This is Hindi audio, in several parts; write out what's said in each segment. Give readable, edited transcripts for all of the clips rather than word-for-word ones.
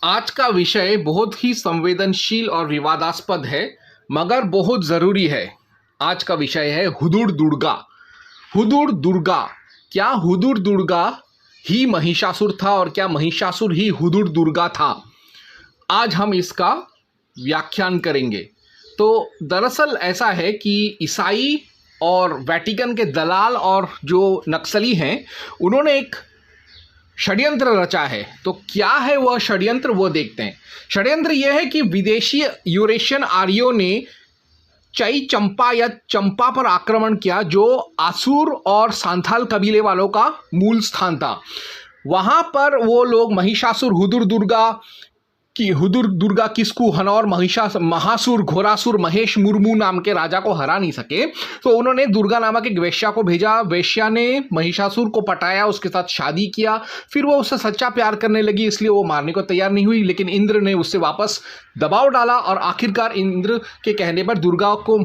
आज का विषय बहुत ही संवेदनशील और विवादास्पद है, मगर बहुत ज़रूरी है। आज का विषय है हुदुड़ दुर्गा। हुदुड़ दुर्गा, क्या हुदुड़ दुर्गा ही महिषासुर था और क्या महिषासुर ही हुदुड़ दुर्गा था? आज हम इसका व्याख्यान करेंगे। तो दरअसल ऐसा है कि ईसाई और वेटिकन के दलाल और जो नक्सली हैं, उन्होंने एक षड्यंत्र रचा है। तो क्या है वह षड्यंत्र, वो देखते हैं। षड्यंत्र यह है कि विदेशी यूरेशियन आर्यों ने चई चंपा या चंपा पर आक्रमण किया, जो आसुर और सांथाल कबीले वालों का मूल स्थान था। वहां पर वो लोग महिषासुर, हुदुर दुर्गा, किस्कू, हनौर, महासुर, घोरासुर, महेश मुर्मू नाम के राजा को हरा नहीं सके। तो उन्होंने दुर्गा नामक एक वेश्या को भेजा। वेश्या ने महिषासुर को पटाया, उसके साथ शादी किया। फिर वो उससे सच्चा प्यार करने लगी, इसलिए वो मारने को तैयार नहीं हुई। लेकिन इंद्र ने उससे वापस दबाव डाला और आखिरकार इंद्र के कहने पर दुर्गा को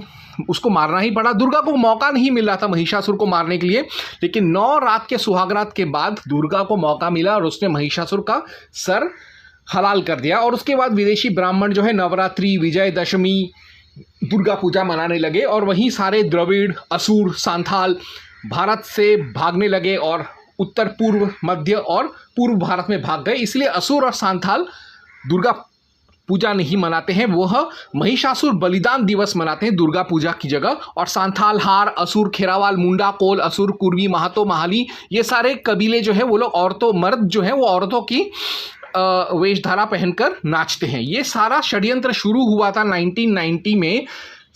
उसको मारना ही पड़ा। दुर्गा को मौका नहीं मिल रहा था महिषासुर को मारने के लिए, लेकिन 9 रात के सुहागरात के बाद दुर्गा को मौका मिला और उसने महिषासुर का सर हलाल कर दिया। और उसके बाद विदेशी ब्राह्मण जो है नवरात्रि, विजयदशमी, दुर्गा पूजा मनाने लगे और वहीं सारे द्रविड़, असुर, सांथाल भारत से भागने लगे और उत्तर, पूर्व, मध्य और पूर्व भारत में भाग गए। इसलिए असुर और सांथाल दुर्गा पूजा नहीं मनाते हैं, वह महिषासुर बलिदान दिवस मनाते हैं दुर्गा पूजा की जगह। और सांथाल, हार, असुर, खेरावाल, मुंडा, कोल, असुर, कुर्मी, महातो, महाली, ये सारे कबीले जो है वो लोग औरतों, मर्द जो है वो औरतों की वेशधारा पहनकर नाचते हैं। ये सारा षड्यंत्र शुरू हुआ था 1990 में।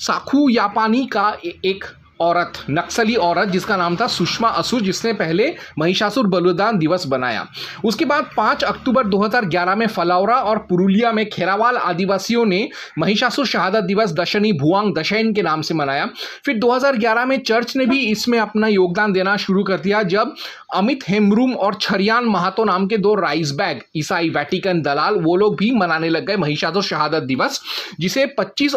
साखू यापानी का एक औरत, नक्सली औरत जिसका नाम था सुषमा असुर, जिसने पहले महिषासुर बलिदान दिवस बनाया। उसके बाद 5 अक्टूबर 2011 में फलौरा और पुरुलिया में खेरावाल आदिवासियों ने महिषासुर शहादत दिवस दशनी भुआंग दशैन के नाम से मनाया। फिर 2011 में चर्च ने भी इसमें अपना योगदान देना शुरू कर दिया, जब अमित हेम्ब्रूम और छरियान महातो नाम के 2 राइसबैग ईसाई वेटिकन दलाल, वो लोग भी मनाने लग गए महिषासुर शहादत दिवस, जिसे 25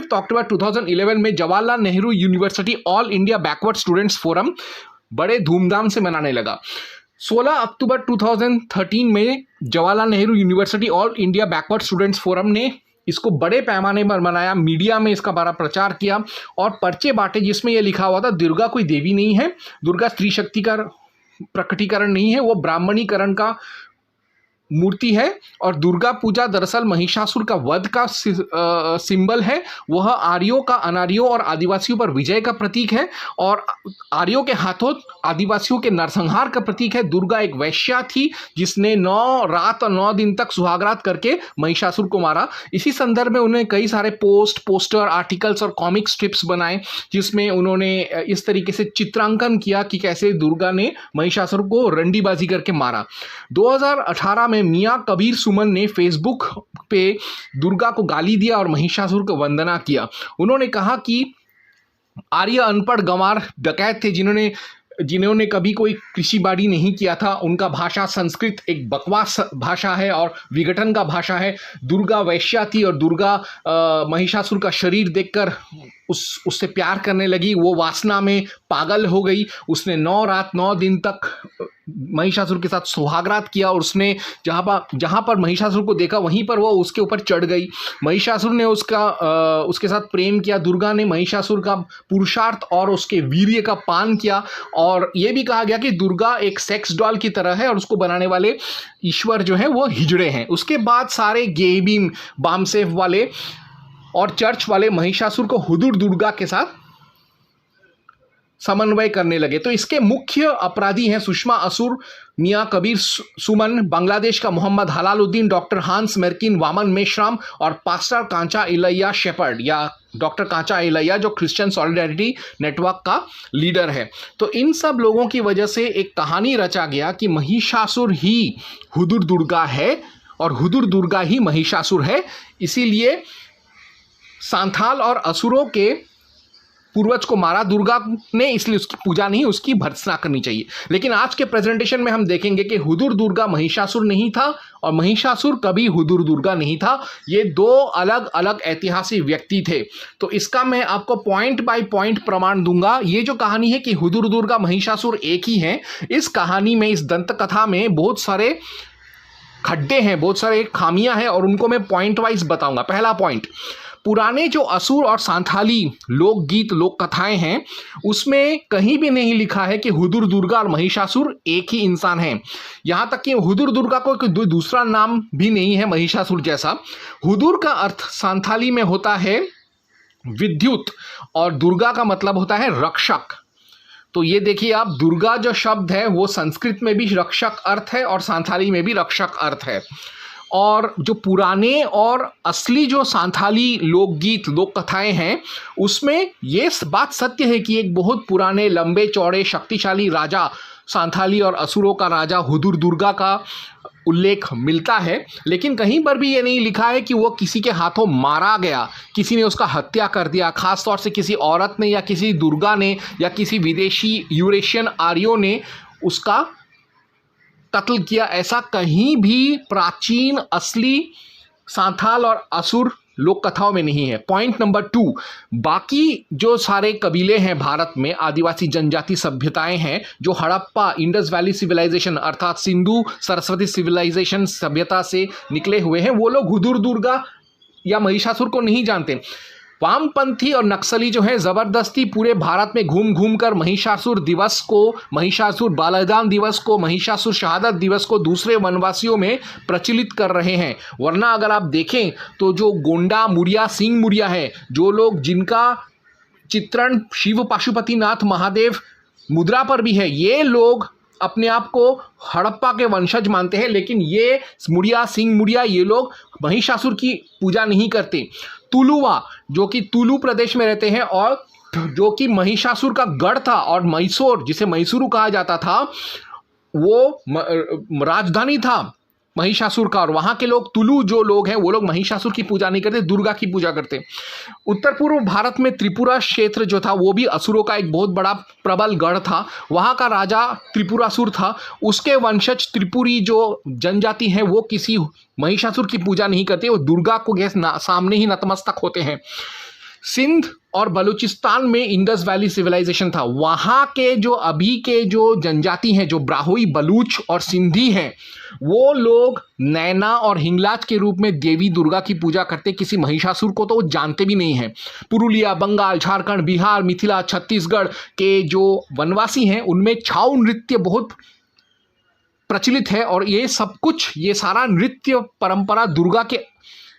अक्टूबर 2011 में Jawaharlal Nehru university all India backward students forum बड़े धूमधाम से मनाने लगा। 16 अक्टूबर 2013 में Jawaharlal Nehru university all India backward students forum ने इसको बड़े पैमाने पर मनाया, मीडिया में इसका बड़ा प्रचार किया और पर्चे बांटे, जिसमें यह लिखा हुआ था दुर्गा कोई देवी नहीं है, दुर्गा स्त्री शक्ति का प्रकटीकरण नहीं है, वो ब्राह्मणीकरण का मूर्ति है। और दुर्गा पूजा दरअसल महिषासुर का वध का सिंबल है। वह आर्यों का अनार्यों और आदिवासियों पर विजय का प्रतीक है और आर्यों के हाथों आदिवासियों के नरसंहार का प्रतीक है। दुर्गा एक वैश्या थी जिसने 9 रात और 9 दिन तक सुहागरात करके महिषासुर को मारा। इसी संदर्भ में उन्होंने कई सारे पोस्टर, आर्टिकल्स और कॉमिक स्ट्रिप्स बनाए, जिसमें उन्होंने इस तरीके से चित्रांकन किया कि कैसे दुर्गा ने महिषासुर को रंडीबाजी करके मारा। 2018 में मियां कबीर सुमन ने फेसबुक पे दुर्गा को गाली दिया और महिषासुर को वंदना किया। उन्होंने कहा कि आर्य अनपढ़ गंवार डकैत थे जिन्होंने कभी कोई कृषि बाड़ी नहीं किया था। उनका भाषा संस्कृत एक बकवास भाषा है और विघटन का भाषा है। दुर्गा वैश्या थी और दुर्गा महिषासुर का शरीर देखकर उससे प्यार करने लगी। वो वासना में पागल हो गई। उसने 9 रात 9 दिन तक महिषासुर के साथ सुहागरात किया और उसने जहाँ पर महिषासुर को देखा वहीं पर वो उसके ऊपर चढ़ गई। महिषासुर ने उसके साथ प्रेम किया। दुर्गा ने महिषासुर का पुरुषार्थ और उसके वीर्य का पान किया। और ये भी कहा गया कि दुर्गा एक सेक्स डॉल की तरह है और उसको बनाने वाले ईश्वर जो है वो हिजड़े हैं। उसके बाद सारे गेबीम, बामसेफ वाले और चर्च वाले महिषासुर को हुदुड़ दुर्गा के साथ समन्वय करने लगे। तो इसके मुख्य अपराधी हैं सुषमा असुर, मियां कबीर सुमन, बांग्लादेश का मोहम्मद हलालुद्दीन, डॉक्टर हांस मेरकिन, वामन मेश्राम और पास्टर कांचा इलैया शेपर्ड या डॉक्टर कांचा इलैया, जो क्रिश्चियन सॉलिडारिटी नेटवर्क का लीडर है। तो इन सब लोगों की वजह से एक कहानी रचा गया कि महिषासुर ही हुदुड़ दुर्गा है और हुदुड़ दुर्गा ही महिषासुर है। इसीलिए सांथाल और असुरों के पूर्वज को मारा दुर्गा ने, इसलिए उसकी पूजा नहीं, उसकी भर्त्सना करनी चाहिए। लेकिन आज के प्रेजेंटेशन में हम देखेंगे कि हुदुड़ दुर्गा महिषासुर नहीं था और महिषासुर कभी हुदुड़ दुर्गा नहीं था। ये 2 अलग अलग ऐतिहासिक व्यक्ति थे। तो इसका मैं आपको पॉइंट बाय पॉइंट प्रमाण दूंगा। ये जो कहानी है कि हुदुड़ दुर्गा महिषासुर एक ही है, इस कहानी में, इस दंत कथा में बहुत सारे खड्डे हैं, बहुत सारे खामियां हैं, और उनको मैं पॉइंट वाइज बताऊंगा। पहला पॉइंट, पुराने जो असुर और सांथाली लोकगीत लोक कथाएं हैं उसमें कहीं भी नहीं लिखा है कि हुदुर दुर्गा और महिषासुर एक ही इंसान हैं। यहां तक कि हुदुर दुर्गा को कोई दूसरा नाम भी नहीं है महिषासुर जैसा। हुदुर का अर्थ सांथाली में होता है विद्युत, और दुर्गा का मतलब होता है रक्षक। तो ये देखिए आप, दुर्गा जो शब्द है वो संस्कृत में भी रक्षक अर्थ है और सांथाली में भी रक्षक अर्थ है। और जो पुराने और असली जो सांथाली लोकगीत लोक कथाएं हैं उसमें ये बात सत्य है कि एक बहुत पुराने लंबे चौड़े शक्तिशाली राजा, सांथाली और असुरों का राजा हुदुर दुर्गा का उल्लेख मिलता है, लेकिन कहीं पर भी ये नहीं लिखा है कि वो किसी के हाथों मारा गया, किसी ने उसका हत्या कर दिया, खास तौर से किसी औरत ने या किसी दुर्गा ने या किसी विदेशी यूरेशियन आर्यों ने उसका कत्ल किया। ऐसा कहीं भी प्राचीन असली सांथाल और असुर लोक कथाओं में नहीं है। पॉइंट नंबर 2, बाकी जो सारे कबीले हैं भारत में, आदिवासी जनजाति सभ्यताएं हैं जो हड़प्पा इंडस वैली सिविलाइजेशन अर्थात सिंधु सरस्वती सिविलाइजेशन सभ्यता से निकले हुए हैं, वो लोग हुदुर दुर्गा या महिषासुर को नहीं जानते। वामपंथी और नक्सली जो है जबरदस्ती पूरे भारत में घूम घूम कर महिषासुर दिवस को, महिषासुर बलिदान दिवस को, महिषासुर शहादत दिवस को दूसरे वनवासियों में प्रचलित कर रहे हैं। वरना अगर आप देखें तो जो गोंडा मुड़िया सिंह मुड़िया है, जो लोग जिनका चित्रण शिव पाशुपतिनाथ महादेव मुद्रा पर भी है, ये लोग अपने आप को हड़प्पा के वंशज मानते हैं, लेकिन ये मुड़िया सिंह मुड़िया ये लोग महिषासुर की पूजा नहीं करते। तुलुवा जो कि तुलु प्रदेश में रहते हैं और जो कि महिषासुर का गढ़ था, और मैसूर जिसे मैसूरू कहा जाता था वो राजधानी था महिषासुर का, और वहाँ के लोग तुलु जो लोग हैं वो लोग महिषासुर की पूजा नहीं करते, दुर्गा की पूजा करते। उत्तर पूर्व भारत में त्रिपुरा क्षेत्र जो था वो भी असुरों का एक बहुत बड़ा प्रबल गढ़ था। वहाँ का राजा त्रिपुरासुर था, उसके वंशज त्रिपुरी जो जनजाति है वो किसी महिषासुर की पूजा नहीं करते, वो दुर्गा को सामने ही नतमस्तक होते हैं। सिंध और बलूचिस्तान में इंडस वैली सिविलाइजेशन था। वहाँ के जो अभी के जो जनजाति हैं, जो ब्राहुई बलूच और सिंधी हैं, वो लोग नैना और हिंगलाज के रूप में देवी दुर्गा की पूजा करते, किसी महिषासुर को तो वो जानते भी नहीं हैं। पुरुलिया, बंगाल, झारखंड, बिहार, मिथिला, छत्तीसगढ़ के जो वनवासी हैं उनमें छाऊ नृत्य बहुत प्रचलित है, और ये सब कुछ, ये सारा नृत्य परंपरा दुर्गा के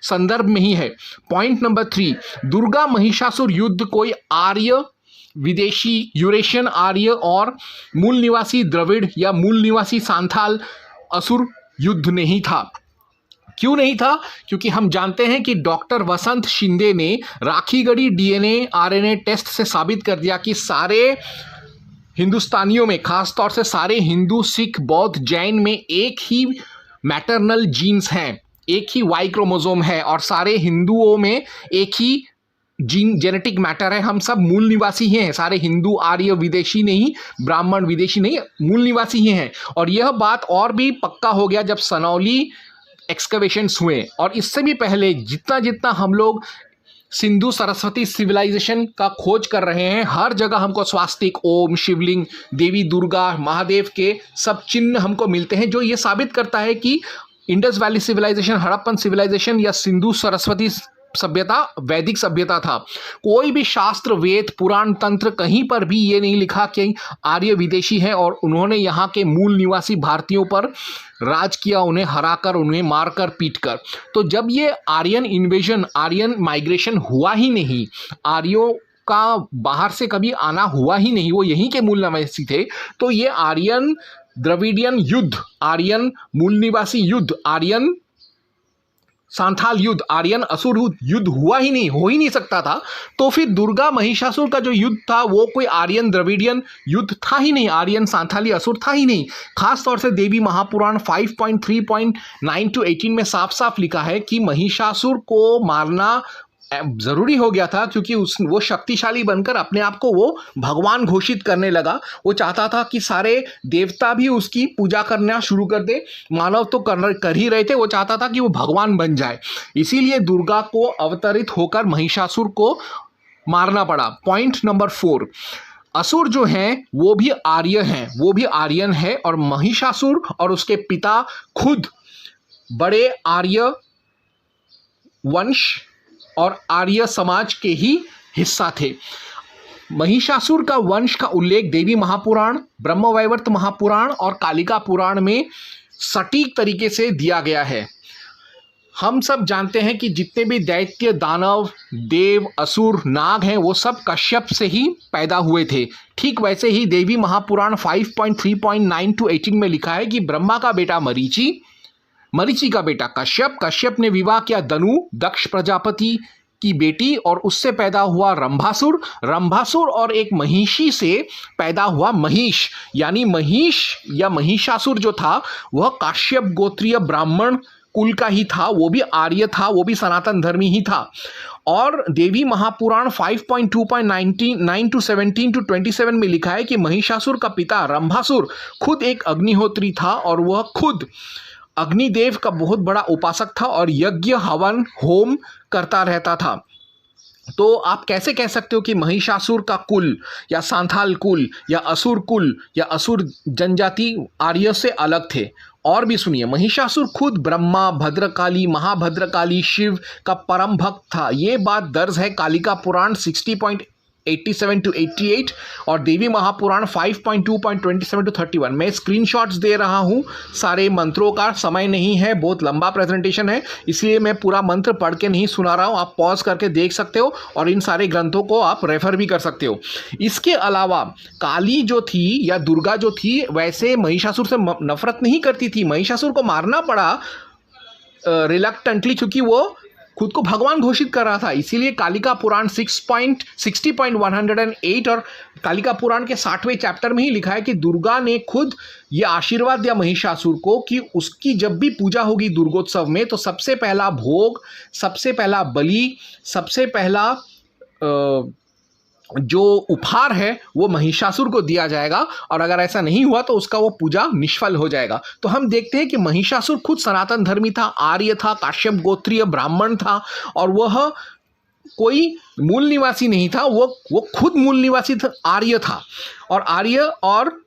संदर्भ में ही है। पॉइंट नंबर 3, दुर्गा महिषासुर युद्ध कोई आर्य, विदेशी, यूरेशियन आर्य और मूल निवासी द्रविड़ या मूल निवासी सांथाल असुर युद्ध नहीं था। क्यों नहीं था? क्योंकि हम जानते हैं कि डॉक्टर वसंत शिंदे ने राखीगढ़ी डीएनए आरएनए टेस्ट से साबित कर दिया कि सारे हिंदुस्तानियों में, खासतौर से सारे हिंदू, सिख, बौद्ध, जैन में एक ही मैटरनल जीन्स हैं, एक ही वाई क्रोमोसोम है, और सारे हिंदुओं में एक ही जीन जेनेटिक मैटर है। हम सब मूल निवासी ही हैं, सारे हिंदू, आर्य, विदेशी नहीं, ब्राह्मण विदेशी नहीं, मूल निवासी ही हैं। और यह बात और भी पक्का हो गया जब सनौली एक्सकवेशंस हुए, और इससे भी पहले जितना जितना हम लोग सिंधु सरस्वती सिविलाइजेशन का खोज कर रहे हैं, हर जगह हमको स्वास्तिक, ओम, शिवलिंग, देवी दुर्गा, महादेव के सब चिन्ह हमको मिलते हैं, जो ये साबित करता है कि Indus valley civilization, Harappan civilization या सिंधु सरस्वती सभ्यता वैदिक सभ्यता था। कोई भी शास्त्र, वेद, पुराण, तंत्र कहीं पर भी ये नहीं लिखा कि आर्य विदेशी है और उन्होंने यहाँ के मूल निवासी भारतीयों पर राज किया, उन्हें हराकर, उन्हें मारकर, पीटकर। तो जब ये आर्यन इन्वेजन, आर्यन माइग्रेशन हुआ ही नहीं, आर्यों का बाहर से कभी आना हुआ ही नहीं, वो यहीं के मूल निवासी थे, तो ये आर्यन द्रविडियन युद्ध, आर्यन मूल निवासी युद्ध, आर्यन सांथाल युद्ध, आर्यन असुर युद्ध हुआ ही नहीं, हो ही नहीं सकता था। तो फिर दुर्गा महिषासुर का जो युद्ध था वो कोई आर्यन द्रविडियन युद्ध था ही नहीं, आर्यन सांथाली असुर था ही नहीं। खास तौर से देवी महापुराण 5.3.9-18 में साफ साफ लिखा है कि महिषासुर को मारना जरूरी हो गया था, क्योंकि वो शक्तिशाली बनकर अपने आप को वो भगवान घोषित करने लगा। वो चाहता था कि सारे देवता भी उसकी पूजा करना शुरू कर दे, मानव तो कर ही रहे थे, वो चाहता था कि वो भगवान बन जाए। इसीलिए दुर्गा को अवतरित होकर महिषासुर को मारना पड़ा। पॉइंट नंबर 4, असुर जो हैं वो भी आर्य हैं, वो भी आर्यन है, और महिषासुर और उसके पिता खुद बड़े आर्य वंश और आर्य समाज के ही हिस्सा थे। महिषासुर का वंश का उल्लेख देवी महापुराण, ब्रह्मवैवर्त महापुराण और कालिका पुराण में सटीक तरीके से दिया गया है। हम सब जानते हैं कि जितने भी दैत्य, दानव, देव, असुर, नाग हैं वो सब कश्यप से ही पैदा हुए थे। ठीक वैसे ही देवी महापुराण 5.3.9 to 18 में लिखा है कि ब्रह्मा का बेटा मरीचि, मरीचि का बेटा कश्यप, कश्यप ने विवाह किया दनु, दक्ष प्रजापति की बेटी, और उससे पैदा हुआ रंभासुर, रंभासुर और एक महिषी से पैदा हुआ महिष, यानी महिष या महिषासुर जो था वह काश्यप गोत्रीय ब्राह्मण कुल का ही था, वो भी आर्य था, वो भी सनातन धर्मी ही था। और देवी महापुराण 5.2.9 to 17 to 27 में लिखा है कि महिषासुर का पिता रंभासुर खुद एक अग्निहोत्री था और वह खुद अग्निदेव का बहुत बड़ा उपासक था और यज्ञ, हवन, होम करता रहता था। तो आप कैसे कह सकते हो कि महिषासुर का कुल या सांथाल कुल या असुर कुल या असुर जनजाति आर्य से अलग थे? और भी सुनिए, महिषासुर खुद ब्रह्मा, भद्रकाली, महाभद्रकाली, शिव का परम भक्त था। ये बात दर्ज है कालिका पुराण 60.87 to 88 और देवी महापुराण 5.2.27 to 31। मैं स्क्रीनशॉट्स दे रहा हूँ सारे मंत्रों का, समय नहीं है, बहुत लंबा प्रेजेंटेशन है, इसलिए मैं पूरा मंत्र पढ़ के नहीं सुना रहा हूँ। आप पॉज करके देख सकते हो और इन सारे ग्रंथों को आप रेफर भी कर सकते हो। इसके अलावा काली जो थी या दुर्गा जो थी वैसे महिषासुर से नफरत नहीं करती थी। महिषासुर को मारना पड़ा रिलक्टेंटली क्योंकि वो खुद को भगवान घोषित कर रहा था। इसीलिए कालिका पुराण 60.108 और कालिका पुराण के 60वें चैप्टर में ही लिखा है कि दुर्गा ने खुद ये आशीर्वाद दिया महिषासुर को कि उसकी जब भी पूजा होगी दुर्गोत्सव में तो सबसे पहला भोग, सबसे पहला बलि, सबसे पहला जो उपहार है वो महिषासुर को दिया जाएगा और अगर ऐसा नहीं हुआ तो उसका वो पूजा निष्फल हो जाएगा। तो हम देखते हैं कि महिषासुर खुद सनातन धर्मी था, आर्य था, काश्यप गोत्रीय ब्राह्मण था और वह कोई मूल निवासी नहीं था, वो खुद मूल निवासी था, आर्य था। और आर्य और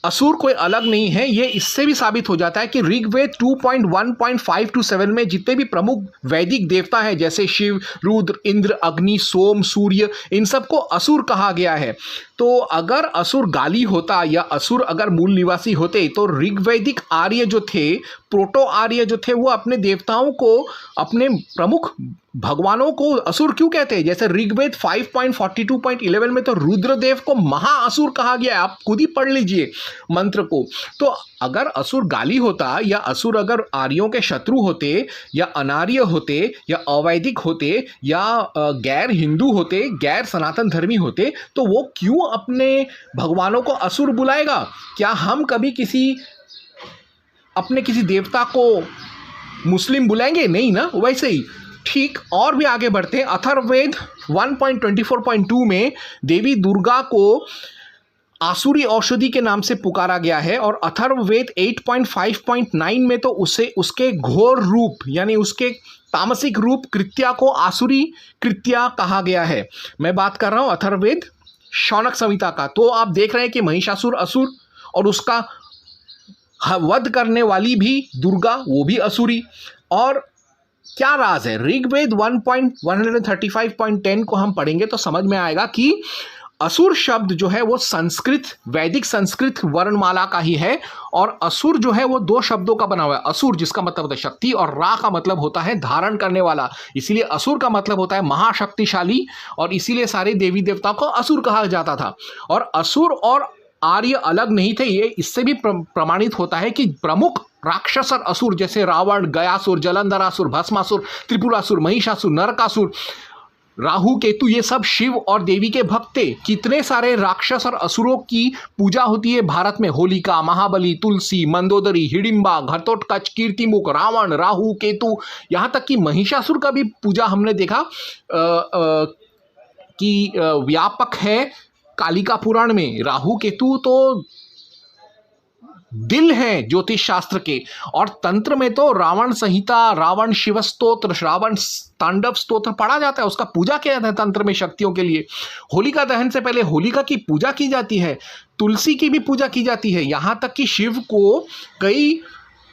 असुर कोई अलग नहीं है। ये इससे भी साबित हो जाता है कि ऋग्वेद 2.1.5 to 7 में जितने भी प्रमुख वैदिक देवता हैं जैसे शिव, रुद्र, इंद्र, अग्नि, सोम, सूर्य, इन सबको असुर कहा गया है। तो अगर असुर गाली होता या असुर अगर मूल निवासी होते तो ऋग्वैदिक आर्य जो थे, प्रोटो आर्य जो थे, वो अपने देवताओं को, अपने प्रमुख भगवानों को असुर क्यों कहते हैं? जैसे ऋग्वेद 5.42.11 में तो रुद्रदेव को महाअसुर कहा गया है। आप खुद ही पढ़ लीजिए मंत्र को। तो अगर असुर गाली होता या असुर अगर आर्यों के शत्रु होते या अनार्य होते या अवैदिक होते या गैर हिंदू होते, गैर सनातन धर्मी होते, तो वो क्यों अपने भगवानों को असुर बुलाएगा? क्या हम कभी अपने किसी देवता को मुस्लिम बुलाएंगे? नहीं ना। वैसे ही ठीक और भी आगे बढ़ते हैं। अथर्ववेद 1.24.2 में देवी दुर्गा को आसुरी औषधि के नाम से पुकारा गया है और अथर्ववेद 8.5.9 में तो उसके घोर रूप यानी उसके तामसिक रूप कृत्या को आसुरी कृत्या कहा गया है। मैं बात कर रहा हूं अथर्ववेद शौनक संहिता का। तो आप देख रहे हैं कि महिषासुर असुर और उसका वध करने वाली भी दुर्गा, वो भी असुरी। और क्या राज है? ऋग्वेद 1.135.10 को हम पढ़ेंगे तो समझ में आएगा कि असुर शब्द जो है वो संस्कृत, वैदिक संस्कृत वर्णमाला का ही है और असुर जो है वो दो शब्दों का बना हुआ है। असुर जिसका मतलब होता है शक्ति और रा का मतलब होता है धारण करने वाला, इसीलिए असुर का मतलब होता है महाशक्तिशाली और इसीलिए सारे देवी देवताओं को असुर कहा जाता था। और असुर और आर्य अलग नहीं थे। ये इससे भी प्रमाणित होता है कि प्रमुख राक्षस और असुर जैसे रावण, गयासुर, जलंधरासुर, भस्मासुर, त्रिपुरासुर, महिषासुर, नरकासुर, राहु, केतु, ये सब शिव और देवी के भक्त थे। कितने सारे राक्षस और असुरों की पूजा होती है भारत में? होलिका, महाबली, तुलसी, मंदोदरी, हिडिंबा, घटोत्कच, कीर्तिमुख, रावण, राहु, केतु, यहाँ तक कि महिषासुर का भी पूजा हमने देखा कि व्यापक है कालिका पुराण में। राहु केतु तो दिल है ज्योतिष शास्त्र के और तंत्र में तो रावण संहिता, रावण शिव स्तोत्र, रावण तांडव स्तोत्र पढ़ा जाता है। उसका पूजा किया जाता है तंत्र में शक्तियों के लिए। होलिका दहन से पहले होलिका की पूजा की जाती है, तुलसी की भी पूजा की जाती है। यहाँ तक कि शिव को कई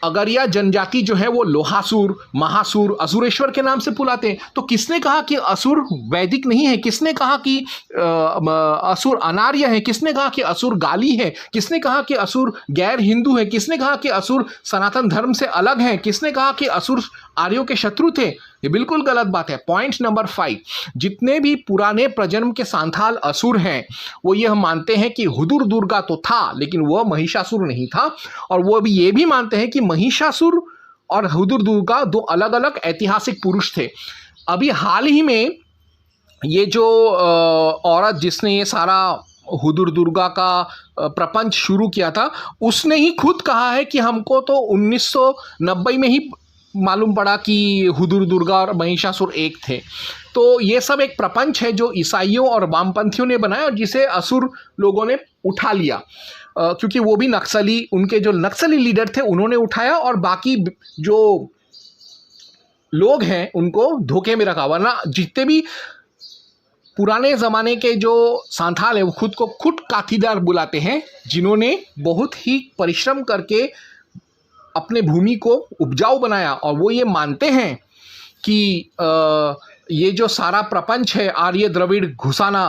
अगरिया जनजाति जो है वो लोहासुर, महासुर, असुरेश्वर के नाम से बुलाते हैं। तो किसने कहा कि असुर वैदिक नहीं है? किसने कहा कि असुर अनार्य है? किसने कहा कि असुर गाली है? किसने कहा कि असुर गैर हिंदू है? किसने कहा कि असुर सनातन धर्म से अलग है? किसने कहा कि असुर आर्यों के शत्रु थे? ये बिल्कुल गलत बात है। पॉइंट नंबर 5, जितने भी पुराने प्रजन्म के सांथाल असुर हैं वो यह मानते हैं कि हुदुर दुर्गा तो था लेकिन वह महिषासुर नहीं था, और वो भी ये भी मानते हैं कि महिषासुर और हुदुर दुर्गा दो अलग अलग ऐतिहासिक पुरुष थे। अभी हाल ही में ये जो औरत जिसने ये सारा हुदुर दुर्गा का प्रपंच शुरू किया था, उसने ही खुद कहा है कि हमको तो 1990 में ही मालूम पड़ा कि हुदुर दुर्गा और महिषासुर एक थे। तो ये सब एक प्रपंच है जो ईसाइयों और वामपंथियों ने बनाया और जिसे असुर लोगों ने उठा लिया, क्योंकि वो भी नक्सली, उनके जो नक्सली लीडर थे उन्होंने उठाया और बाकी जो लोग हैं उनको धोखे में रखा। वरना जितने भी पुराने ज़माने के जो सांथाल है वो खुद को खुद काथीदार बुलाते हैं, जिन्होंने बहुत ही परिश्रम करके अपने भूमि को उपजाऊ बनाया, और वो ये मानते हैं कि ये जो सारा प्रपंच है आर्य द्रविड़ घुसाना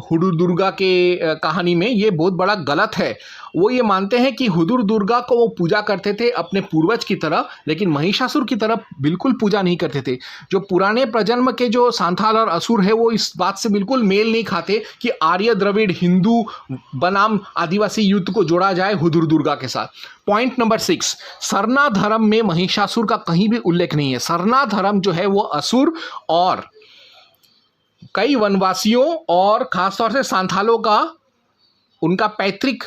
हुदुर दुर्गा के कहानी में, ये बहुत बड़ा गलत है। वो ये मानते हैं कि हुदुर दुर्गा को वो पूजा करते थे अपने पूर्वज की तरह, लेकिन महिषासुर की तरह बिल्कुल पूजा नहीं करते थे। जो पुराने प्रजन्म के जो सांथाल और असुर है वो इस बात से बिल्कुल मेल नहीं खाते कि आर्य द्रविड़ हिंदू बनाम आदिवासी युद्ध को जोड़ा जाए हुदुर दुर्गा के साथ। पॉइंट नंबर 6, सरना धर्म में महिषासुर का कहीं भी उल्लेख नहीं है। सरना धर्म जो है वो असुर और कई वनवासियों और खासतौर से सांथालों का उनका पैतृक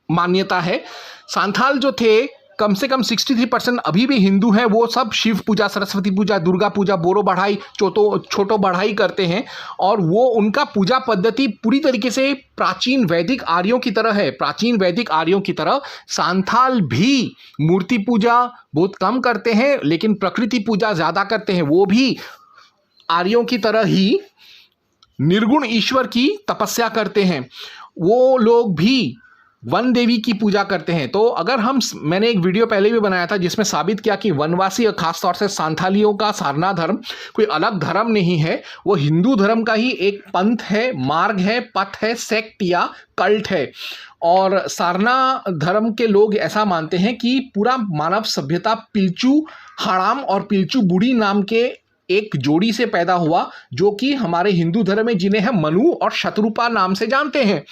मान्यता है। सांथाल जो थे कम से कम 63% अभी भी हिंदू हैं। वो सब शिव पूजा, सरस्वती पूजा, दुर्गा पूजा, बोरो बढ़ाई, छोटो बढ़ाई करते हैं, और वो उनका पूजा पद्धति पूरी तरीके से प्राचीन वैदिक आर्यों की तरह है। प्राचीन वैदिक आर्यों की तरह सांथाल भी मूर्ति पूजा बहुत कम करते हैं लेकिन प्रकृति पूजा ज़्यादा करते हैं। वो भी आर्यों की तरह ही निर्गुण ईश्वर की तपस्या करते हैं। वो लोग भी वन देवी की पूजा करते हैं। तो अगर मैंने एक वीडियो पहले भी बनाया था जिसमें साबित किया कि वनवासी और खासतौर से सांथालियों का सारना धर्म कोई अलग धर्म नहीं है, वो हिंदू धर्म का ही एक पंथ है, मार्ग है, पथ है, सेक्ट या कल्ट है। और सारना धर्म के लोग ऐसा मानते हैं कि पूरा मानव सभ्यता पिल्चू हड़ाम और पिल्चू बूढ़ी नाम के एक जोड़ी से पैदा हुआ, जो कि हमारे हिंदू धर्म में जिन्हें हम मनु और शत्रुपा नाम से जानते हैं।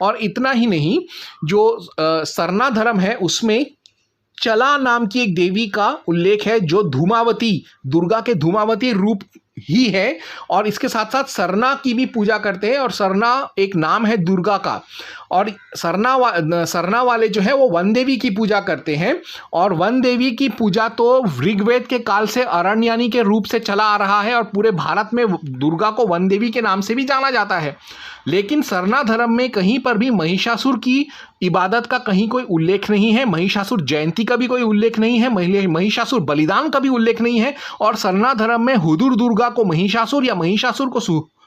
और इतना ही नहीं, जो सरना धर्म है उसमें चला नाम की एक देवी का उल्लेख है जो धूमावती, दुर्गा के धूमावती रूप ही है, और इसके साथ साथ सरना की भी पूजा करते हैं। और सरना एक नाम है दुर्गा का, और सरना वाले जो है वो वन देवी की पूजा करते हैं। और वन देवी की पूजा तो ऋग्वेद के काल से अरण्यानी के रूप से चला आ रहा है, और पूरे भारत में दुर्गा को वन देवी के नाम से भी जाना जाता है। लेकिन सरना धर्म में कहीं पर भी महिषासुर की इबादत का कहीं कोई उल्लेख नहीं है, महिषासुर जयंती का भी कोई उल्लेख नहीं है, महिषासुर बलिदान का भी उल्लेख नहीं है। और सरना धर्म में हुदुर दुर्गा को महिषासुर या महिषासुर को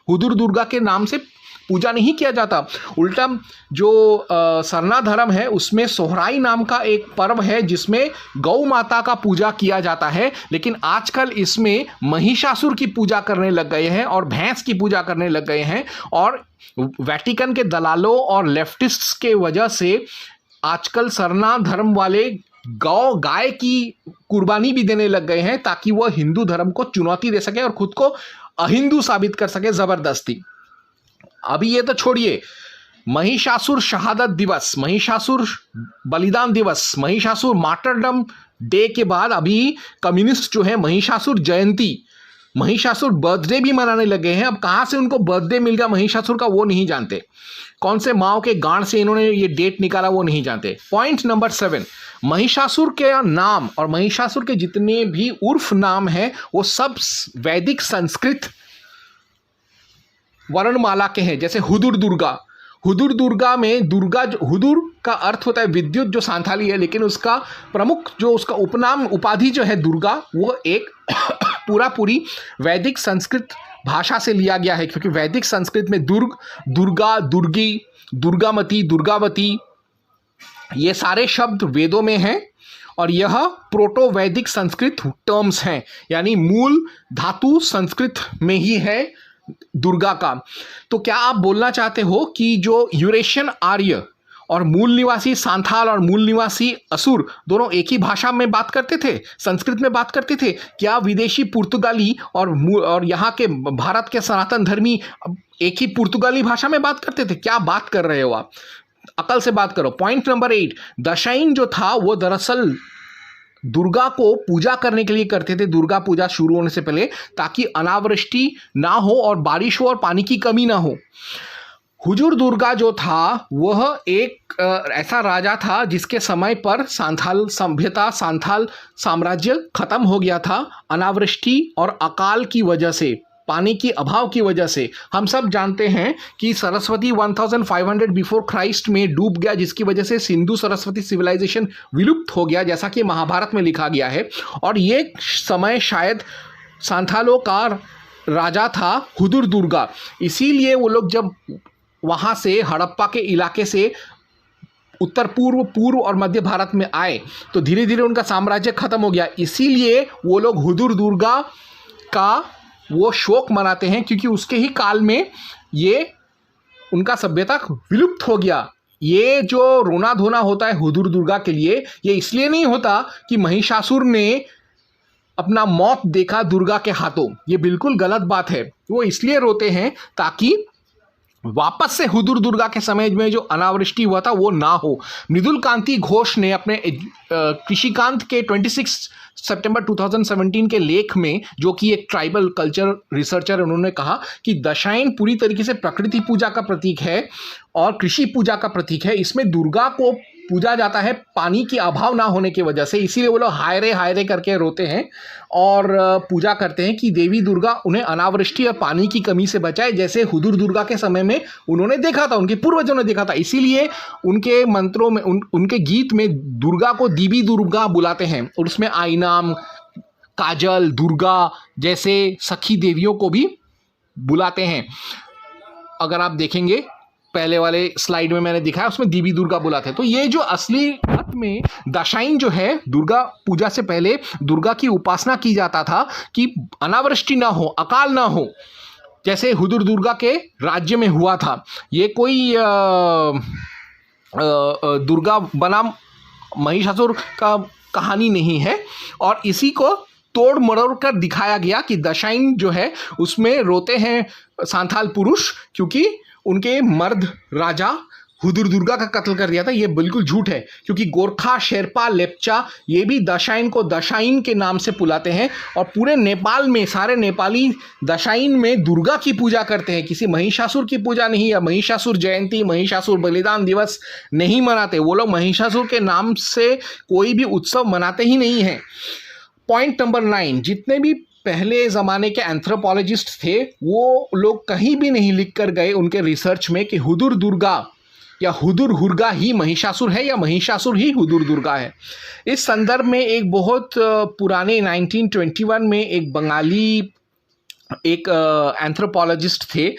हुदुर दुर्गा के नाम से पूजा नहीं किया जाता। उल्टा जो सरना धर्म है उसमें सोहराई नाम का एक पर्व है जिसमें गौ माता का पूजा किया जाता है, लेकिन आजकल इसमें महिषासुर की पूजा करने लग गए हैं और भैंस की पूजा करने लग गए हैं। और वेटिकन के दलालों और लेफ्टिस्ट्स के वजह से आजकल सरना धर्म वाले गाय की कुर्बानी भी देने लग गए हैं ताकि वह हिंदू धर्म को चुनौती दे सके और खुद को अहिंदू साबित कर सके जबरदस्ती। अभी ये तो छोड़िए, महिषासुर शहादत दिवस, महिषासुर बलिदान दिवस, महिषासुर मार्टरडम डे के बाद अभी कम्युनिस्ट जो है महिषासुर जयंती, महिषासुर बर्थडे भी मनाने लगे हैं। अब कहाँ से उनको बर्थडे मिल गया महिषासुर का वो नहीं जानते, कौन से माओ के गांड से इन्होंने ये डेट निकाला वो नहीं जानते। पॉइंट नंबर 7, महिषासुर के नाम और महिषासुर के जितने भी उर्फ नाम हैं वो सब वैदिक संस्कृत वर्णमाला के हैं। जैसे हुदुर दुर्गा, हुदुर दुर्गा में हुदुर का अर्थ होता है विद्युत, जो सांथाली है, लेकिन उसका प्रमुख जो उसका उपनाम उपाधि जो है दुर्गा, वो एक पूरी वैदिक संस्कृत भाषा से लिया गया है, क्योंकि वैदिक संस्कृत में दुर्गा, दुर्गी, दुर्गामती, दुर्गावती ये सारे शब्द वेदों में हैं। और यह प्रोटो वैदिक संस्कृत टर्म्स हैं, यानी मूल धातु संस्कृत में ही है दुर्गा का। तो क्या आप बोलना चाहते हो कि जो यूरेशियन आर्य और मूल निवासी सांथाल और मूल निवासी असुर दोनों एक ही भाषा में बात करते थे, संस्कृत में बात करते थे? क्या विदेशी पुर्तगाली और यहाँ के भारत के सनातन धर्मी एक ही पुर्तगाली भाषा में बात करते थे? क्या बात कर रहे हो आप? अकल से बात करो। पॉइंट नंबर 8, दशाइन जो था वो दरअसल दुर्गा को पूजा करने के लिए करते थे, दुर्गा पूजा शुरू होने से पहले, ताकि अनावृष्टि ना हो और बारिश हो और पानी की कमी ना हो। हुजूर दुर्गा जो था वह एक ऐसा राजा था जिसके समय पर सांथाल सभ्यता, सांथाल साम्राज्य खत्म हो गया था अनावृष्टि और अकाल की वजह से, पानी की अभाव की वजह से। हम सब जानते हैं कि सरस्वती 1500 बिफोर क्राइस्ट में डूब गया, जिसकी वजह से सिंधु सरस्वती सिविलाइजेशन विलुप्त हो गया, जैसा कि महाभारत में लिखा गया है। और ये समय शायद सांथालों का राजा था हुदुर दुर्गा, इसीलिए वो लोग जब वहाँ से हड़प्पा के इलाके से उत्तर पूर्व, पूर्व और मध्य भारत में आए तो धीरे धीरे उनका साम्राज्य खत्म हो गया। इसीलिए वो लोग हुदुर दुर्गा का वो शोक मनाते हैं, क्योंकि उसके ही काल में ये उनका सभ्यता विलुप्त हो गया। ये जो रोना धोना होता है हुदुर दुर्गा के लिए, ये इसलिए नहीं होता कि महिषासुर ने अपना मौत देखा दुर्गा के हाथों, ये बिल्कुल गलत बात है। वो इसलिए रोते हैं ताकि वापस से हुदुर दुर्गा के समय में जो अनावृष्टि हुआ था वो ना हो। मृदुल कांति घोष ने अपने कृषिकांत के 26 सितंबर 2017 के लेख में, जो कि एक ट्राइबल कल्चर रिसर्चर, उन्होंने कहा कि दशाइन पूरी तरीके से प्रकृति पूजा का प्रतीक है और कृषि पूजा का प्रतीक है। इसमें दुर्गा को पूजा जाता है पानी की अभाव ना होने की वजह से, इसीलिए वो लोग हाय रे करके रोते हैं और पूजा करते हैं कि देवी दुर्गा उन्हें अनावृष्टि और पानी की कमी से बचाए, जैसे हुदुर दुर्गा के समय में उन्होंने देखा था, उनके पूर्वजों ने देखा था। इसीलिए उनके मंत्रों में, उनके गीत में दुर्गा को देवी दुर्गा बुलाते हैं और उसमें आईनाम, काजल, दुर्गा जैसे सखी देवियों को भी बुलाते हैं। अगर आप देखेंगे पहले वाले स्लाइड में मैंने दिखाया, उसमें देवी दुर्गा बुलाते हैं। तो ये जो असली अर्थ में दशाइन जो है, दुर्गा पूजा से पहले दुर्गा की उपासना की जाता था कि अनावृष्टि ना हो, अकाल ना हो, जैसे हुदुर दुर्गा के राज्य में हुआ था। ये कोई दुर्गा बनाम महिषासुर का कहानी नहीं है, और इसी को तोड़ मरोड़ कर दिखाया गया कि दशाइन जो है उसमें रोते हैं सांथाल पुरुष, क्योंकि उनके मर्द राजा हुदुर दुर्गा का कत्ल कर दिया था। ये बिल्कुल झूठ है, क्योंकि गोरखा, शेरपा, लेप्चा ये भी दशाइन को दशाइन के नाम से बुलाते हैं और पूरे नेपाल में सारे नेपाली दशाइन में दुर्गा की पूजा करते हैं। किसी महिषासुर की पूजा नहीं, या महिषासुर जयंती, महिषासुर बलिदान दिवस नहीं मनाते। वो लोग महिषासुर के नाम से कोई भी उत्सव मनाते ही नहीं हैं। पॉइंट नंबर 9, जितने भी पहले ज़माने के एंथ्रोपोलॉजिस्ट थे वो लोग कहीं भी नहीं लिख कर गए उनके रिसर्च में कि हुदुर दुर्गा या हुदुर हुर्गा ही महिषासुर है या महिषासुर ही हुदुर दुर्गा है। इस संदर्भ में एक बहुत पुराने 1921 में एक बंगाली एक एंथ्रोपोलॉजिस्ट थे,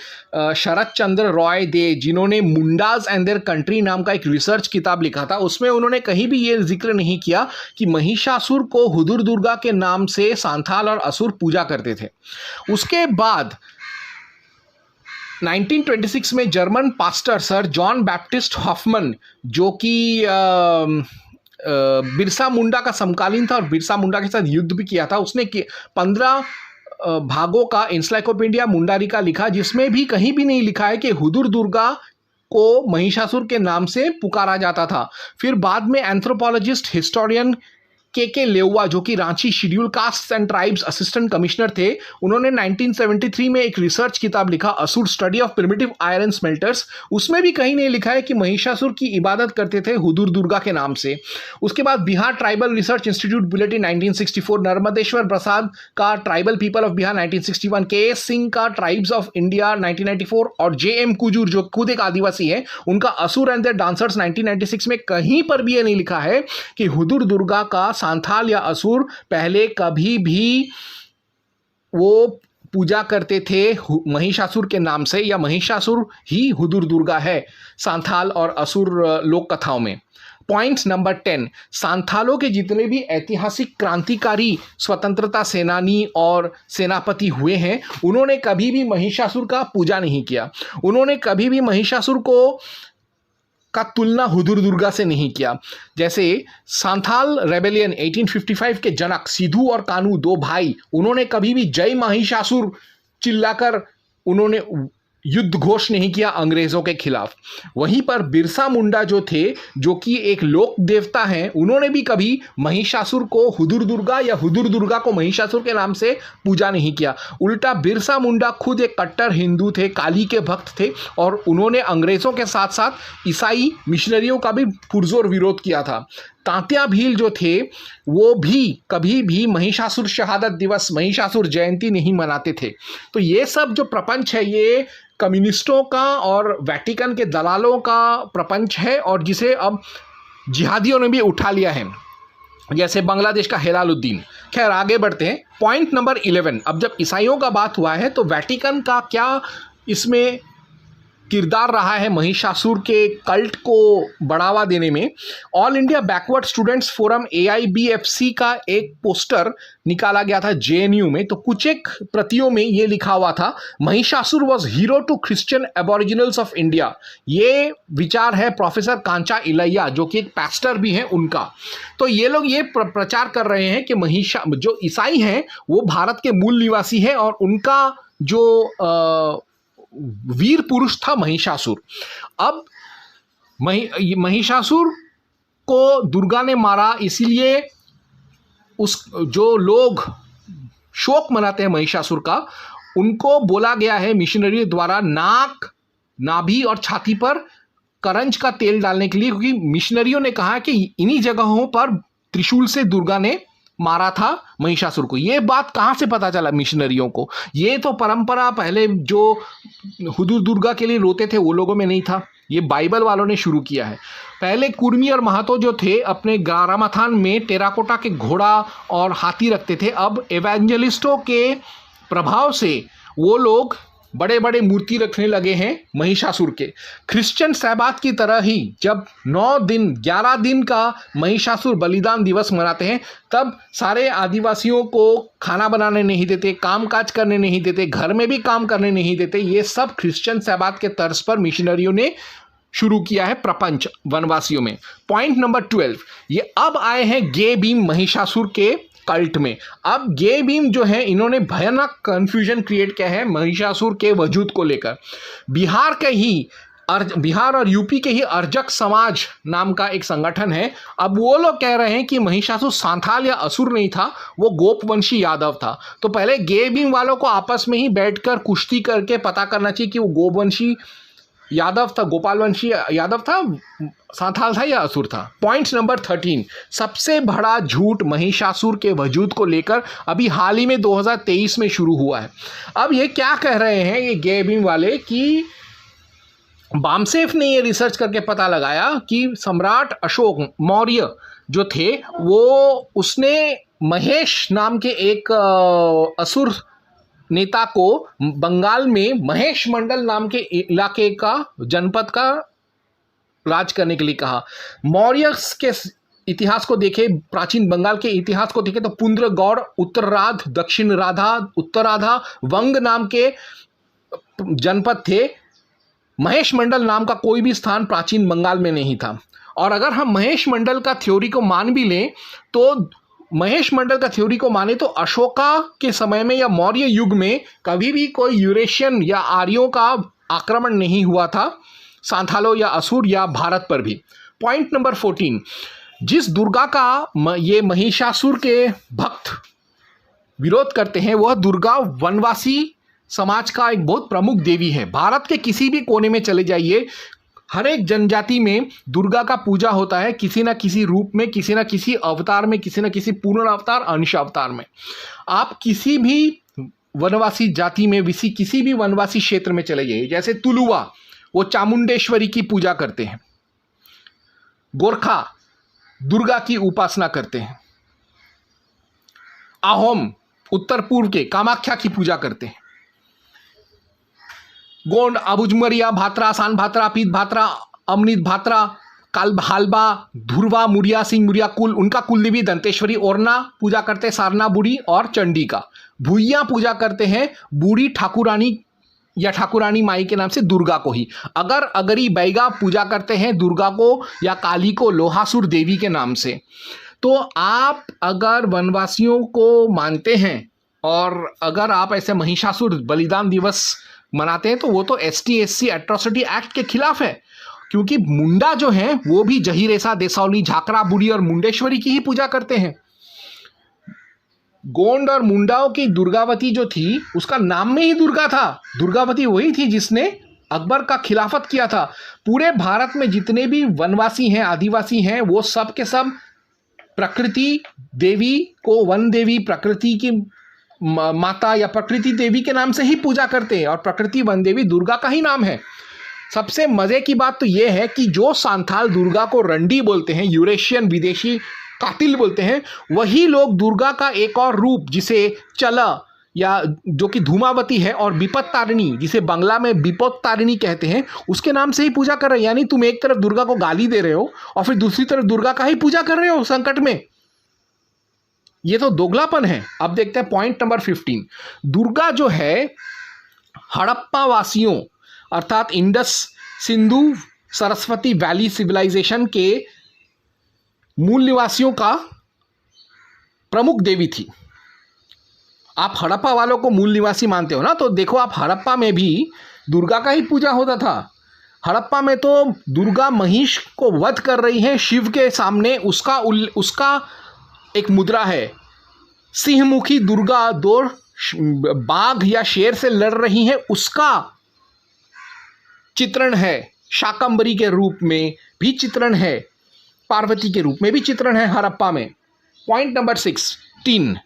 शरद चंद्र रॉय दे, जिन्होंने मुंडाज एंड देयर कंट्री नाम का एक रिसर्च किताब लिखा था। उसमें उन्होंने कहीं भी ये जिक्र नहीं किया कि महिषासुर को हुदुर दुर्गा के नाम से सांथाल और असुर पूजा करते थे। उसके बाद 1926 में German pastor sir John Baptist Hoffmann, जो कि बिरसा मुंडा का समकालीन था और बिरसा मुंडा के साथ युद्ध भी किया था, उसने 15 भागों का एनसाइक्लोपीडिया मुंडारिका लिखा, जिसमें भी कहीं भी नहीं लिखा है कि हुदुर दुर्गा को महिषासुर के नाम से पुकारा जाता था। फिर बाद में एंथ्रोपोलॉजिस्ट हिस्टोरियन के लेउवा, जो कि Ranchi schedule caste and tribes assistant commissioner थे, उन्होंने 1973 में एक रिसर्च किताब लिखा, असुर study of primitive iron smelters. उसमें भी कहीं नहीं लिखा है कि महिषासुर की इबादत करते थे हुदुर दुर्गा के नाम से। उसके बाद Bihar tribal research institute bulletin 1964, Narmadeshwar Prasad का tribal people of Bihar 1961, K S. Singh का ट्राइब्स ऑफ इंडिया 1994 और जे.एम. कुजूर जो खुद एक आदिवासी है, उनका असुर एंड देयर डांसर्स 1996 में कहीं पर भी ये नहीं लिखा है कि हुदुर दुर्गा का सांथाल या असुर पहले कभी भी वो पूजा करते थे महिषासुर के नाम से, या महिषासुर ही हुदुर दुर्गा है सांथाल और असुर लोक कथाओं में। पॉइंट नंबर 10, सांथालों के जितने भी ऐतिहासिक क्रांतिकारी स्वतंत्रता सेनानी और सेनापति हुए हैं, उन्होंने कभी भी महिषासुर का पूजा नहीं किया। उन्होंने कभी भी महिषासुर का तुलना हुदुर दुर्गा से नहीं किया। जैसे सांथाल रेबेलियन 1855 के जनक सिद्धू और कान्हू, दो भाई, उन्होंने कभी भी जय महिषासुर चिल्लाकर उन्होंने युद्ध घोष नहीं किया अंग्रेजों के खिलाफ। वहीं पर बिरसा मुंडा जो थे, जो कि एक लोक देवता हैं, उन्होंने भी कभी महिषासुर को हुदुर दुर्गा या हुदुर दुर्गा को महिषासुर के नाम से पूजा नहीं किया। उल्टा बिरसा मुंडा खुद एक कट्टर हिंदू थे, काली के भक्त थे, और उन्होंने अंग्रेजों के साथ साथ ईसाई मिशनरियों का भी पुरजोर विरोध किया था। तात्या भील जो थे, वो भी कभी भी महिषासुर शहादत दिवस, महिषासुर जयंती नहीं मनाते थे। तो ये सब जो प्रपंच है, ये कम्युनिस्टों का और वेटिकन के दलालों का प्रपंच है, और जिसे अब जिहादियों ने भी उठा लिया है, जैसे बांग्लादेश का हेलालुद्दीन। खैर, आगे बढ़ते हैं। पॉइंट नंबर 11, अब जब ईसाइयों का बात हुआ है तो वेटिकन का क्या इसमें किरदार रहा है महिषासुर के कल्ट को बढ़ावा देने में। All India backward students forum AIBFC का एक पोस्टर निकाला गया था JNU में, तो कुछ एक प्रतियों में ये लिखा हुआ था, Mahishasur was hero to Christian aboriginals of India. ये विचार है प्रोफेसर कांचा इलैया, जो कि एक पास्टर भी हैं, उनका। तो ये लोग ये प्रचार कर रहे हैं कि जो ईसाई हैं वो भारत के मूल निवासी हैं, और उनका जो वीर पुरुष था महिषासुर। अब महिषासुर को दुर्गा ने मारा, इसीलिए उस जो लोग शोक मनाते हैं महिषासुर का, उनको बोला गया है मिशनरी द्वारा नाक, नाभि और छाती पर करंज का तेल डालने के लिए, क्योंकि मिशनरियों ने कहा कि इन्हीं जगहों पर त्रिशूल से दुर्गा ने मारा था महिषासुर को। ये बात कहाँ से पता चला मिशनरियों को? ये तो परंपरा पहले जो हुदुर दुर्गा के लिए रोते थे वो लोगों में नहीं था, ये बाइबल वालों ने शुरू किया है। पहले कुर्मी और महातो जो थे अपने गारामाथान में टेराकोटा के घोड़ा और हाथी रखते थे। अब एवेंजलिस्टों के प्रभाव से वो लोग बड़े बड़े मूर्ति रखने लगे हैं महिषासुर के। क्रिश्चियन सहबात की तरह ही जब 11 दिन का महिषासुर बलिदान दिवस मनाते हैं, तब सारे आदिवासियों को खाना बनाने नहीं देते, काम काज करने नहीं देते, घर में भी काम करने नहीं देते। ये सब क्रिश्चियन सहबात के तर्ज पर मिशनरियों ने शुरू किया है प्रपंच वनवासियों में। पॉइंट नंबर 12, ये अब आए हैं गे भीम महिषासुर के कल्ट में। अब गे भीम जो है, इन्होंने भयानक कंफ्यूजन क्रिएट किया है महिषासुर के वजूद को लेकर। बिहार और यूपी के ही अर्जक समाज नाम का एक संगठन है। अब वो लोग कह रहे हैं कि महिषासुर सांथाल या असुर नहीं था, वो गोपवंशी यादव था। तो पहले गे भीम वालों को आपस में ही बैठकर कुश्ती करके पता करना चाहिए कि वो गोपवंशी यादव था, गोपालवंशी यादव था, सांथाल था या असुर था। पॉइंट नंबर 13, सबसे बड़ा झूठ महिषासुर के वजूद को लेकर अभी हाल ही में 2023 में शुरू हुआ है। अब ये क्या कह रहे हैं ये गे भीम वाले कि बामसेफ ने ये रिसर्च करके पता लगाया कि सम्राट अशोक मौर्य जो थे, वो उसने महेश नाम के एक असुर नेता को बंगाल में महेश मंडल नाम के इलाके का, जनपद का राज करने के लिए कहा। मौर्य के इतिहास को देखे, प्राचीन बंगाल के इतिहास को देखे तो पुंद्रगौड़, उत्तराध, दक्षिण राधा, उत्तराधा, वंग नाम के जनपद थे। महेश मंडल नाम का कोई भी स्थान प्राचीन बंगाल में नहीं था। और अगर हम महेश मंडल का थ्योरी को मान भी लें, तो महेश मंडल का थ्योरी को माने तो अशोका के समय में या मौर्य युग में कभी भी कोई यूरेशियन या आर्यों का आक्रमण नहीं हुआ था, सांथालों या असुर या भारत पर भी। पॉइंट नंबर 14, जिस दुर्गा का ये महिषासुर के भक्त विरोध करते हैं, वह दुर्गा वनवासी समाज का एक बहुत प्रमुख देवी है। भारत के किसी भी कोने में चले जाइए, हर एक जनजाति में दुर्गा का पूजा होता है, किसी ना किसी रूप में, किसी ना किसी अवतार में, किसी ना किसी पूर्ण अवतार, अंश अवतार में। आप किसी भी वनवासी जाति में, किसी भी वनवासी क्षेत्र में चले जाइए, जैसे तुलुवा, वो चामुंडेश्वरी की पूजा करते हैं। गोरखा दुर्गा की उपासना करते हैं। अहोम उत्तर पूर्व के कामाख्या की पूजा करते हैं। गोंड, अबुझमरिया, भात्रा, सान भात्रा, पीत भात्रा, अमनित भात्रा, हालबा, धुरवा, मुरिया सिंह, मुरिया कुल, उनका कुल देवी दंतेश्वरी। ओरना पूजा करते हैं सारना बुढ़ी और चंडी का। भूइयां पूजा करते हैं बूढ़ी ठाकुरानी या ठाकुरानी माई के नाम से दुर्गा को ही। अगर अगरी बैगा पूजा करते हैं दुर्गा को या काली को लोहासुर देवी के नाम से। तो आप अगर वनवासियों को मानते हैं और अगर आप ऐसे महिषासुर बलिदान दिवस मनाते हैं तो वो तो ST/SC एट्रोसिटी एक्ट के खिलाफ है, क्योंकि मुंडा जो है वो भी जहीरेसा, देसौली, झाकरा बुढ़ी और मुंडेश्वरी की ही पूजा करते हैं। गोंड और मुंडाओं की दुर्गावती जो थी उसका नाम में ही दुर्गा था। दुर्गावती वही थी जिसने अकबर का खिलाफत किया था। पूरे भारत में जितने भी वनवासी हैं, आदिवासी हैं, वो सब के सब प्रकृति देवी को, वन देवी, प्रकृति की माता या प्रकृति देवी के नाम से ही पूजा करते हैं और प्रकृति वन देवी दुर्गा का ही नाम है। सबसे मजे की बात तो यह है कि जो सांथाल दुर्गा को रंडी बोलते हैं, यूरेशियन विदेशी कातिल बोलते हैं, वही लोग दुर्गा का एक और रूप जिसे चला या जो कि धूमावती है और विपत तारिणी जिसे बांग्ला में विपत तारिणी कहते हैं, उसके नाम से ही पूजा कर रहे हैं। यानी तुम एक तरफ दुर्गा को गाली दे रहे हो और फिर दूसरी तरफ दुर्गा का ही पूजा कर रहे हो संकट में। ये तो दोगलापन है। अब देखते हैं पॉइंट नंबर 15। दुर्गा जो है हड़प्पा वासियों अर्थात Indus, Sindhu, Saraswati valley civilization के मूल निवासियों का प्रमुख देवी थी। आप हड़प्पा वालों को मूल निवासी मानते हो ना, तो देखो आप हड़प्पा में भी दुर्गा का ही पूजा होता था। हड़प्पा में तो दुर्गा महिष को वध कर रही है शिव के सामने, उसका एक मुद्रा है। सिंहमुखी दुर्गा दो बाघ या शेर से लड़ रही है, उसका चित्रण है। शाकंभरी के रूप में भी चित्रण है, पार्वती के रूप में भी चित्रण है हड़प्पा में। Point number 16।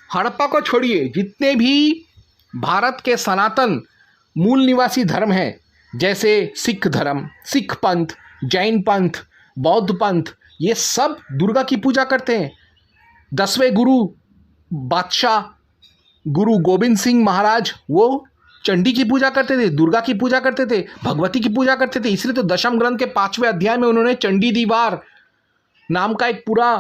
हड़प्पा को छोड़िए, जितने भी भारत के सनातन मूल निवासी धर्म हैं, जैसे सिख धर्म, सिख पंथ, जैन पंथ, बौद्ध पंथ, ये सब दुर्गा की पूजा करते हैं। 10वें गुरु बादशाह गुरु गोविंद सिंह महाराज वो चंडी की पूजा करते थे, दुर्गा की पूजा करते थे, भगवती की पूजा करते थे। इसलिए तो दशम ग्रंथ के 5वें अध्याय में उन्होंने चंडी दीवार नाम का एक पूरा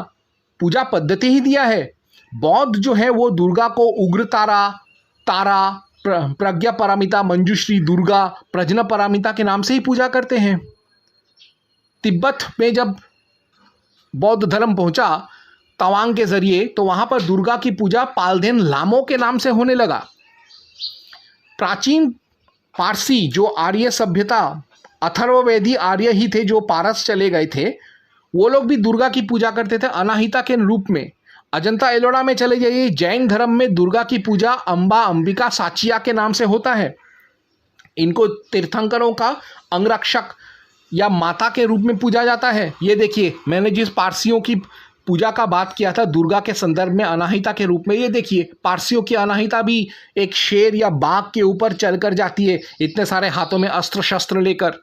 पूजा पद्धति ही दिया है। बौद्ध जो है वो दुर्गा को उग्र तारा, प्रज्ञा पारमिता, मंजुश्री दुर्गा, प्रज्ञा पारमिता के नाम से ही पूजा करते हैं। तिब्बत में जब बौद्ध धर्म पहुंचा तवांग के जरिए, तो वहां पर दुर्गा की पूजा पालदेन लामो के नाम से होने लगा। प्राचीन पारसी जो आर्य सभ्यता, अथर्ववेदी आर्य ही थे जो पारस चले गए थे, वो लोग भी दुर्गा की पूजा करते थे अनाहिता के रूप में। अजंता एलोरा में चले जाइए, जैन धर्म में दुर्गा की पूजा अंबा, अंबिका, साचिया के नाम से होता है। इनको तीर्थंकरों का अंगरक्षक या माता के रूप में पूजा जाता है। ये देखिए, मैंने जिस पारसियों की पूजा का बात किया था दुर्गा के संदर्भ में अनाहिता के रूप में, ये देखिए पारसियों की अनाहिता भी एक शेर या बाघ के ऊपर चलकर जाती है, इतने सारे हाथों में अस्त्र शस्त्र लेकर।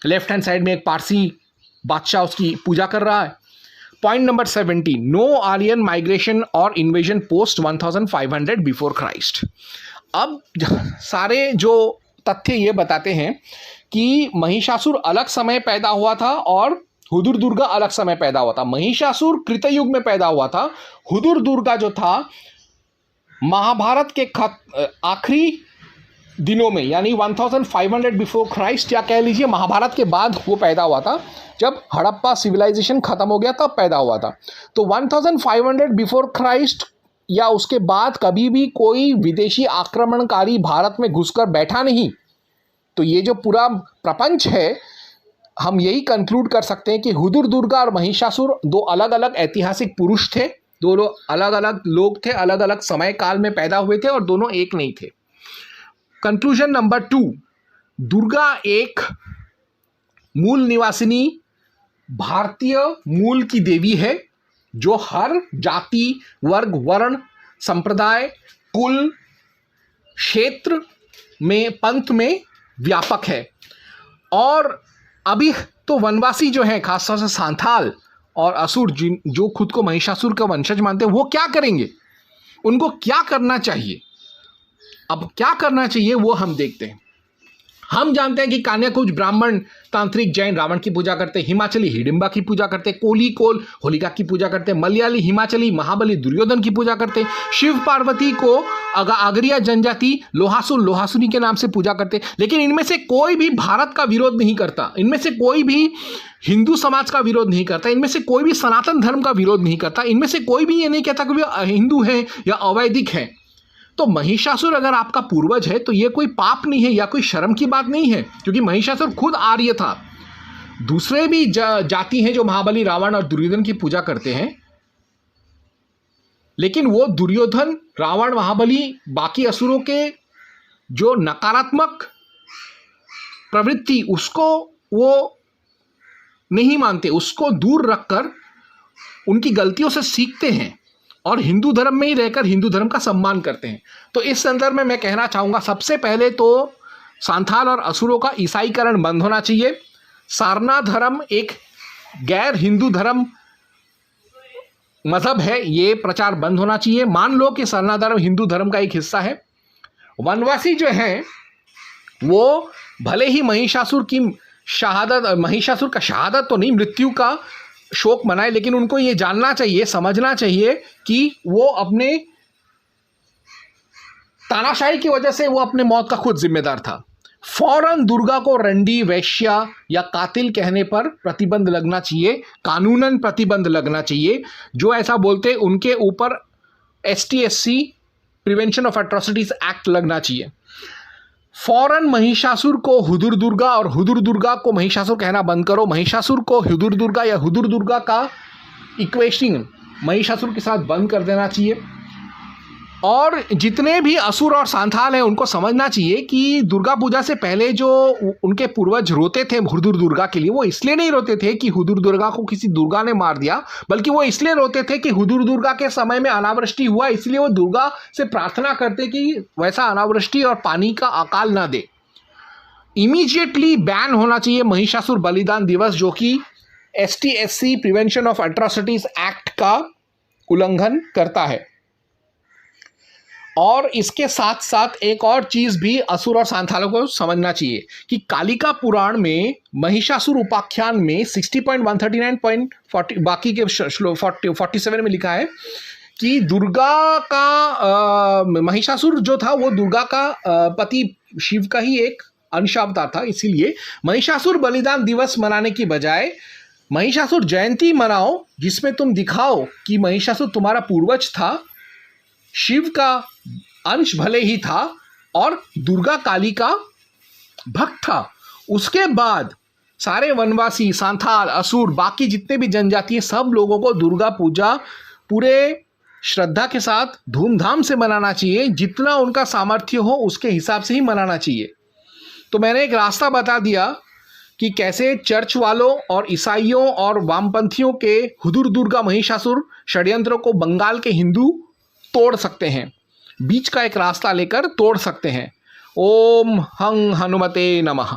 लेफ्ट हैंड साइड में एक पारसी बादशाह उसकी पूजा कर रहा है। Point number 17। No Aryan migration और इन्वेजन पोस्ट 1500 बिफोर क्राइस्ट। अब सारे जो तथ्य ये बताते हैं कि महिषासुर अलग समय पैदा हुआ था और हुदुर दुर्गा अलग समय पैदा हुआ था। महिषासुर कृतयुग में पैदा हुआ था। हुदुर दुर्गा जो था महाभारत के आखिरी दिनों में, यानी 1500 बिफोर क्राइस्ट, या कह लीजिए महाभारत के बाद वो पैदा हुआ था। जब हड़प्पा सिविलाइजेशन खत्म हो गया तब पैदा हुआ था। तो 1500 बिफोर क्राइस्ट या उसके बाद कभी भी कोई विदेशी आक्रमणकारी भारत में घुसकर बैठा नहीं। तो ये जो पूरा प्रपंच है, हम यही कंक्लूड कर सकते हैं कि हुदुर दुर्गा और महिषासुर दो अलग अलग ऐतिहासिक पुरुष थे, दोनों अलग अलग लोग थे, अलग अलग समय काल में पैदा हुए थे और दोनों एक नहीं थे। Conclusion number 2। दुर्गा एक मूल निवासिनी भारतीय मूल की देवी है जो हर जाति, वर्ग, वर्ण, संप्रदाय, कुल, क्षेत्र में, पंथ में व्यापक है। और अभी तो वनवासी जो है, खासतौर से सांथाल और असुर जो खुद को महिषासुर का वंशज मानते हैं, वो क्या करेंगे, उनको क्या करना चाहिए। अब क्या करना चाहिए वो हम देखते हैं। हम जानते हैं कि कान्याकुब्ज ब्राह्मण तांत्रिक जैन रावण की पूजा करते, हिमाचली हिडिंबा की पूजा करते, कोली कोल होलिका की पूजा करते, मलयाली हिमाचली महाबली दुर्योधन की पूजा करते, शिव पार्वती को आगरिया जनजाति लोहासुर लोहासुनी के नाम से पूजा करते। लेकिन इनमें से कोई भी भारत का विरोध नहीं करता, इनमें से कोई भी हिंदू समाज का विरोध नहीं करता, इनमें से कोई भी सनातन धर्म का विरोध नहीं करता, इनमें से कोई भी ये नहीं कहता कि वे हिंदू हैं या अवैदिक हैं। तो महिषासुर अगर आपका पूर्वज है तो ये कोई पाप नहीं है या कोई शर्म की बात नहीं है, क्योंकि महिषासुर खुद आर्य था। दूसरे भी जाति हैं जो महाबली रावण और दुर्योधन की पूजा करते हैं, लेकिन वो दुर्योधन रावण महाबली बाकी असुरों के जो नकारात्मक प्रवृत्ति उसको वो नहीं मानते, उसको दूर रखकर उनकी गलतियों से सीखते हैं और हिंदू धर्म में ही रहकर हिंदू धर्म का सम्मान करते हैं। तो इस संदर्भ में मैं कहना चाहूँगा, सबसे पहले तो सांथाल और असुरों का ईसाईकरण बंद होना चाहिए। सारनाथ धर्म एक गैर हिंदू धर्म मजहब है, ये प्रचार बंद होना चाहिए। मान लो कि सारनाथ धर्म हिंदू धर्म का एक हिस्सा है। वनवासी जो हैं वो भले ही महिषासुर का शहादत तो नहीं, मृत्यु का शोक मनाए, लेकिन उनको ये जानना चाहिए, समझना चाहिए कि वो अपने तानाशाही की वजह से वो अपने मौत का खुद जिम्मेदार था। फौरन दुर्गा को रंडी, वैश्या या कातिल कहने पर प्रतिबंध लगना चाहिए, कानूनन प्रतिबंध लगना चाहिए। जो ऐसा बोलते उनके ऊपर STSC prevention of atrocities act लगना चाहिए। फौरन महिषासुर को हुदुर दुर्गा और हुदुर दुर्गा को महिषासुर कहना बंद करो। महिषासुर को हुदुर दुर्गा या हुदुर दुर्गा का इक्वेशनिंग महिषासुर के साथ बंद कर देना चाहिए। और जितने भी असुर और सांथाल हैं उनको समझना चाहिए कि दुर्गा पूजा से पहले जो उनके पूर्वज रोते थे हुदुर दुर्गा के लिए, वो इसलिए नहीं रोते थे कि हुदुर दुर्गा को किसी दुर्गा ने मार दिया, बल्कि वो इसलिए रोते थे कि हुदुर दुर्गा के समय में अनावृष्टि हुआ, इसलिए वो दुर्गा से प्रार्थना करते कि वैसा अनावृष्टि और पानी का अकाल ना दे। इमीडिएटली बैन होना चाहिए महिषासुर बलिदान दिवस, जो कि STSC prevention of atrocities act का उल्लंघन करता है। और इसके साथ साथ एक और चीज भी असुर और सांथालों को समझना चाहिए कि कालिका पुराण में महिषासुर उपाख्यान में 60.139.40 बाकी के श्लोक 47 में लिखा है कि दुर्गा का महिषासुर जो था वो दुर्गा का पति शिव का ही एक अंश अवतार था। इसीलिए महिषासुर बलिदान दिवस मनाने की बजाय महिषासुर जयंती मनाओ, जिसमें तुम दिखाओ कि महिषासुर तुम्हारा पूर्वज था, शिव का अंश भले ही था और दुर्गा काली का भक्त था। उसके बाद सारे वनवासी, सांथाल, असुर, बाकी जितने भी जनजाति हैं, सब लोगों को दुर्गा पूजा पूरे श्रद्धा के साथ धूमधाम से मनाना चाहिए। जितना उनका सामर्थ्य हो उसके हिसाब से ही मनाना चाहिए। तो मैंने एक रास्ता बता दिया कि कैसे चर्च वालों और ईसाइयों और वामपंथियों के हुदुर दुर्गा महिषासुर षड्यंत्रों को बंगाल के हिंदू तोड़ सकते हैं, बीच का एक रास्ता लेकर तोड़ सकते हैं। ओम हं हनुमते नमः।